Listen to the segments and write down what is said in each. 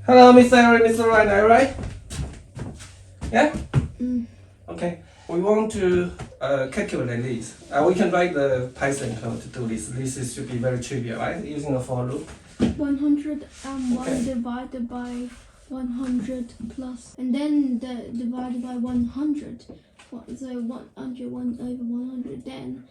Hello, Mr. Aaron, Mr. Ryan, are you right? Yeah? Okay. We want to calculate this. We can write the Python code to do this. Should be very trivial, right? Using a for loop. 101 divided by 100 plus, and then divided by 100. So 100 1 over 100. Then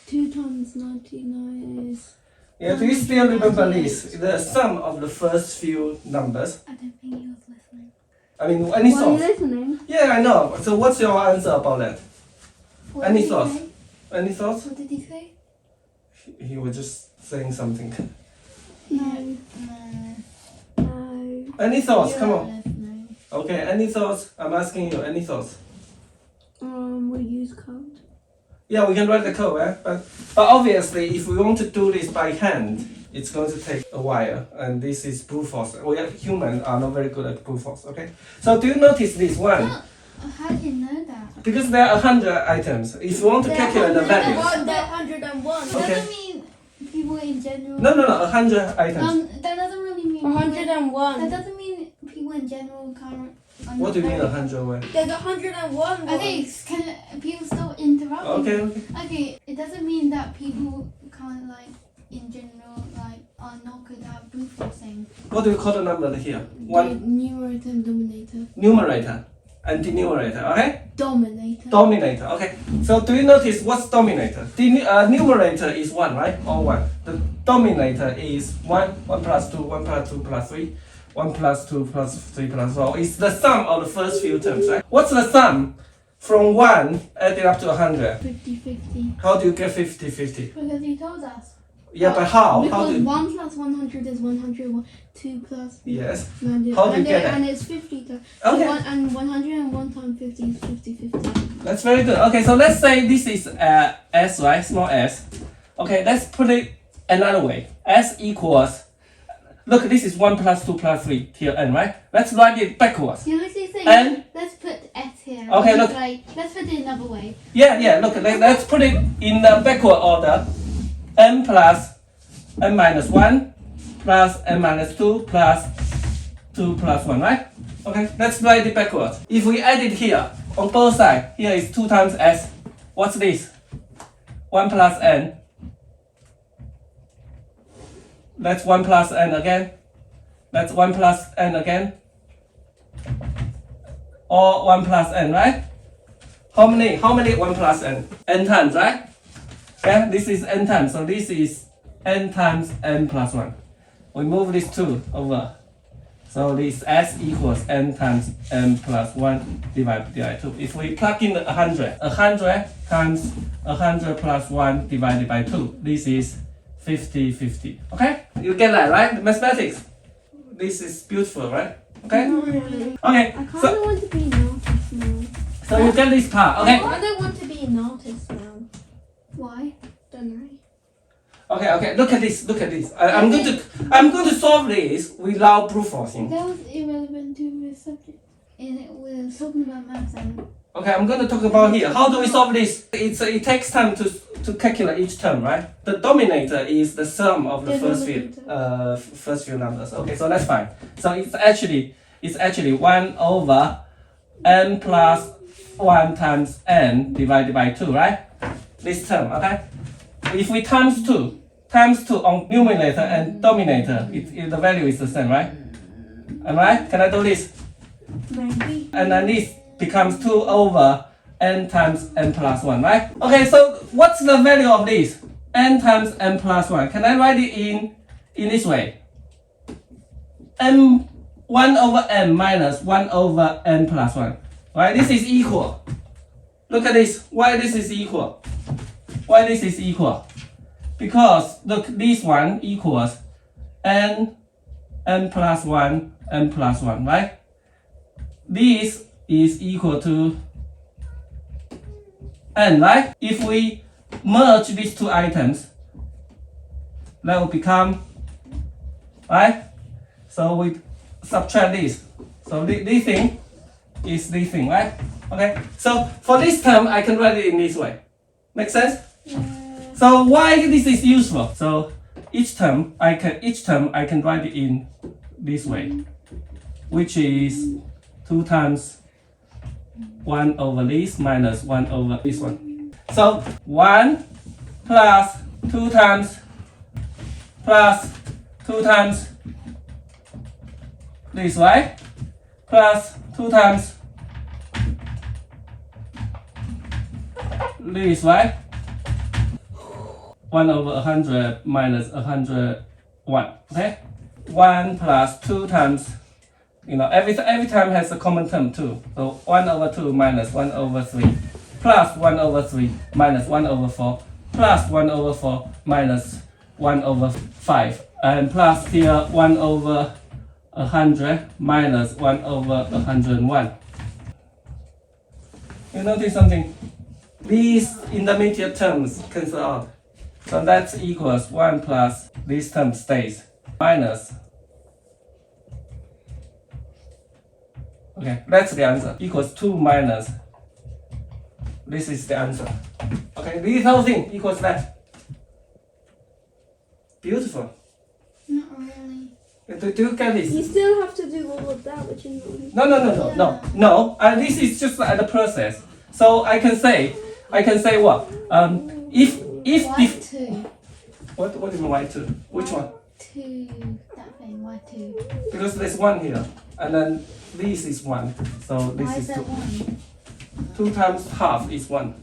2 times 99 is. Yeah, do you still remember this? The sum of the first few numbers. I don't think he was listening. I mean, any Were you thoughts? listening? Yeah, I know. So what's your answer about that? What Any did he thoughts? say? Any thoughts? What did he say? He was just saying something. No. Any thoughts? You Come are on. listening. Okay, any thoughts? I'm asking you, any thoughts? We use code. Yeah, we can write the code, eh? But obviously, if we want to do this by hand, it's going to take a while, and this is brute force. We humans are not very good at brute force, okay? So do you notice this one? How do you know that? Because there are 100 items. If you want to calculate the value. There are 101. Okay. Doesn't mean people in general. No, 100 items. That doesn't really mean 101. That doesn't mean people in general can't. What do you mean 100? There's 101. Okay, can people still interrupt? Okay, me? okay. Okay, it doesn't mean that people can't in general are not good at brute forcing. What do you call the number here? One Numerator and dominator. numerator and denominator, okay? Dominator. Dominator, okay. So do you notice what's dominator? The numerator is 1, right? Or 1. The dominator is 1, 1 plus 2, 1 plus 2 plus 3, 1 plus 2 plus 3 plus 4. It's the sum of the first few terms, right? What's the sum from 1 added up to 100? 50-50. How do you get 50-50? Because he told us. Yeah, but how? How Because do you... 1 plus 100 is 100. 2 plus Yes. 100. How do you get that? And it's 50. So Okay. and 101 times 50 is 50-50. That's very good. Okay, so let's say this is s, right? Small s. Okay, let's put it another way. S equals, look, this is 1 plus 2 plus 3 till n, right? Let's write it backwards. You're literally saying, And- let's put S here. Okay, It's look. let's put it another way. Yeah, look, let's put it in the backward order. n plus n minus 1 plus n minus 2 plus 2 plus 1, right? Okay, let's write it backwards. If we add it here, on both sides, here is 2 times s. What's this? 1 plus n. That's 1 plus n again. That's 1 plus n again. Or 1 plus n, right? How many 1 plus n? N times, right? Yeah, this is n times. So this is n times n plus 1. We move this 2 over. So this s equals n times n plus 1 divided by 2. If we plug in 100 times 100 plus 1 divided by 2, this is 50-50. Okay? You get that, right? Mathematics. This is beautiful, right? Okay? Not really. Okay, I kind of so, want to be an artist now. so you get this part, okay? I don't want to be an artist now. Why? Don't know. Okay, look at this. I'm going to solve this without brute forcing. That was irrelevant to the subject. And we're talking about maths and Okay, I'm going to talk about here. How do we solve this? It takes time to calculate each term, right? The dominator is the sum of the The first few numbers. Okay, so that's fine. So it's actually 1 over n plus 1 times n divided by 2, right? This term, okay? If we times 2 on numerator and dominator, the value is the same, right? Am I right? Can I do this? maybe. And then this becomes 2 over n times n plus 1, right? Okay, so what's the value of this? N times n plus 1. Can I write it in this way? 1 over n minus 1 over n plus 1. Right? This is equal. Look at this. Why this is equal? Why this is equal? Because look, this one equals n plus 1, n plus 1, right? This is equal to n, right? If we merge these two items, that will become, right? So we subtract this. So this thing is this thing, right? Okay. So for this term, I can write it in this way. Make sense? Yeah. So why this is useful? So each term I can write it in this way. which is 2 times 1 over this minus 1 over this one. So 1 plus 2 times plus 2 times this, right? Plus 2 times this, right? 1 over 100 minus 101, okay? 1 plus 2 times, every time has a common term too. So 1 over 2 minus 1 over 3 plus 1 over 3 minus 1 over 4 plus 1 over 4 minus 1 over 5 and plus here 1 over 100 minus 1 over 101. You notice something? These intermediate terms cancel out. So that equals 1 plus this term stays minus. Okay, that's the answer. Equals 2 minus. This is the answer. Okay, this whole thing equals that. Beautiful. Not really. Do you get this? You still have to do all of that, which is No. No. This is just the process. So I can say what? If Y2. what do you mean y2? Which one? 2. That thing, Y2. Because there's 1 here, and then this is 1. So this Why is is 2. that 1? 2 times half is 1.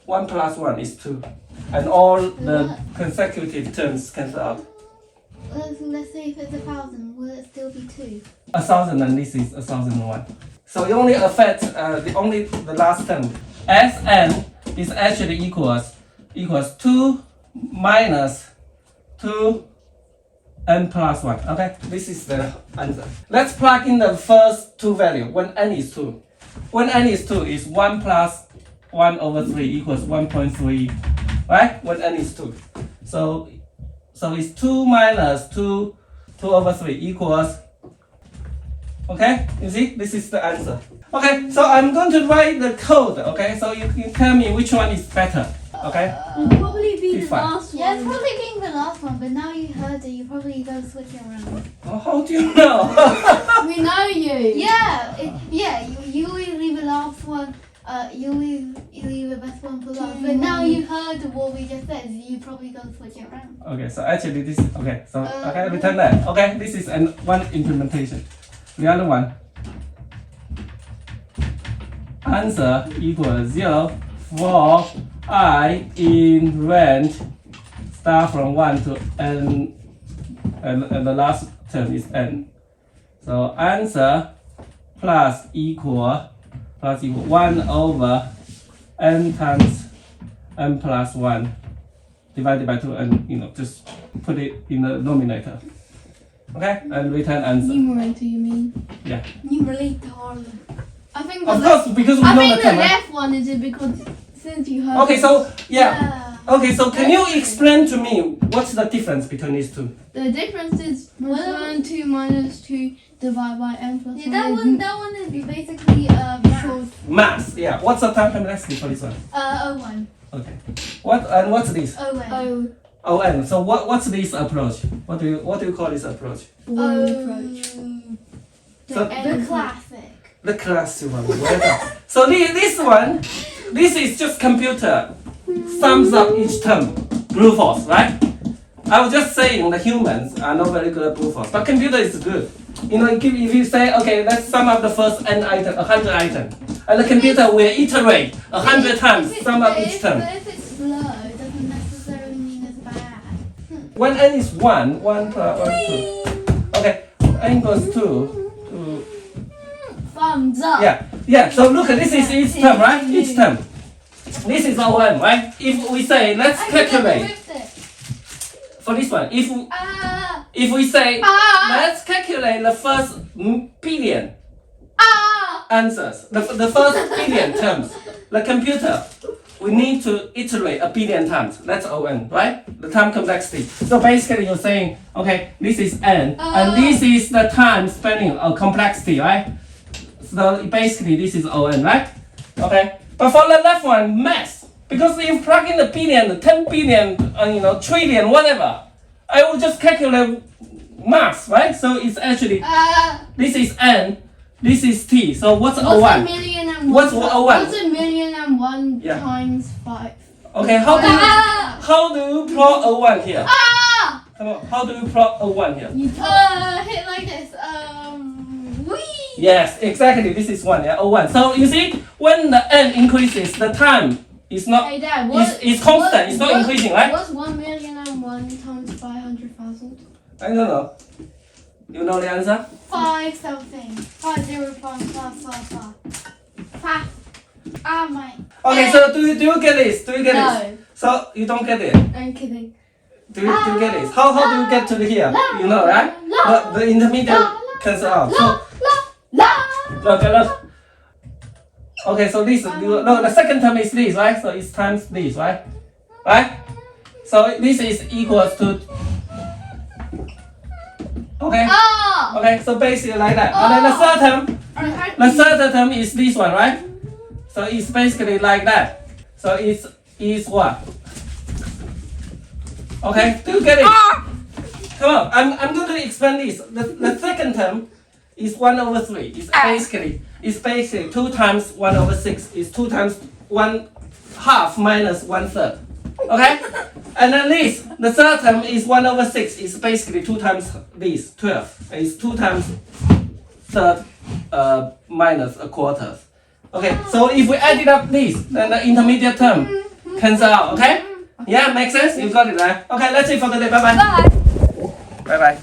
1 plus 1 is 2. And all the consecutive terms cancel out. Let's say if it's 1,000, will it still be 2? 1,000 and this is 1,001. So it only affects the last term. Sn is actually equals 2 minus 2 n plus 1. Okay, this is the answer. Let's plug in the first two values when n is 2. When n is 2 is 1 plus 1 over 3 equals 1.3, right? When n is 2. So it's 2 minus 2 over 3 equals, okay? You see, this is the answer. Okay, so I'm going to write the code, okay? So you can tell me which one is better, okay? It'll probably be the It's fine. last one. Yeah, it's probably being the last one, but now you heard it, you probably go switch it around. Oh, how do you know? We know you. Yeah, you always leave the last one. You leave the best one for last. But now you heard what we just said. You probably go switch it around. Okay, so actually this is, okay, so, okay, return that. Okay, this is one implementation. The other one. Answer equals 0 for I in range start from 1 to n, and the last term is n. So answer plus equal 1 over n times n plus 1 divided by 2 and just put it in the denominator. Okay, and return answer. Numerator, you mean? Yeah. Numerator. I think the Of course, because we I know think the the term. Right? left one is it because since you heard. Okay, so yeah. Yeah. Okay, so can you explain to me what's the difference between these two? The difference is plus Well- 1, 2 minus 2 divided by n plus Yeah, 1. that one is basically Short. Maths. Yeah. What's the time complexity for this one? O1. Okay. What's this? O1. Oh, ON. So what's this approach? What do you call this approach? boring approach. So The classic. the classic one. Whatever. So this one, this is just computer sums up each term, brute force, right? I was just saying the humans are not very good at brute force, but computer is good. If you say, okay, let's sum up the first n item, 100 items, and the computer will iterate 100 times, sum up each term. But if it's slow, it doesn't necessarily mean it's bad. When n is 1 plus 1, 2. Okay, n equals 2. Thumbs up. Yeah. So look, this is each term, right? Each term. This is ON, right? If we say, let's calculate for this one. If we say, let's calculate the first billion answers, the first billion terms, the computer, we need to iterate a billion times. That's ON, right? The time complexity. So basically you're saying, okay, this is n, and this is the time spanning or complexity, right? So basically this is ON, right? Okay. But for the left one, mass. Because if you plug in the billion, 10 billion, trillion, whatever, I will just calculate, mass, right? So it's actually, this is n, this is t. So what's What's a O1? million and What's one? O1? What's a million and one Yeah. times 5? Okay, how do you plot O1 here? Come on, how do you plot O1 here? You Hit like this. Wee. Yes, exactly. This is 1, yeah, O1. So you see, when the n increases, the time is not, Hey Dad, it's constant, it's not increasing, right? What's 1 million and 1 times 500,000? I don't know. You know the answer? 5 something. 50555. Mate. Okay, so do you get this? Do you get this? No, So you don't get it. I'm kidding. Do you get this? How do you get to the here? You know, right? The intermediate cancel out. So look. Okay, so this no, the second term is this, right? So it's times this, right? Right? So this is equals to. Okay. Okay, so basically like that. And then the third term is this one, right? So it's basically like that. So it's what? Okay, do you get it? Come on, I'm going to explain this. The second term is 1/3. It's basically 2 times 1/6. It's 2 times 1/2 minus 1/3. Okay? And then this, the third term is 1/6. It's basically 2 times this, 12. It's 2 times third minus a quarter. Okay, so if we added up this, then the intermediate term cancel out, okay? Yeah, makes sense? You got it, right? Okay, that's it for today. Bye-bye. Bye. Bye-bye.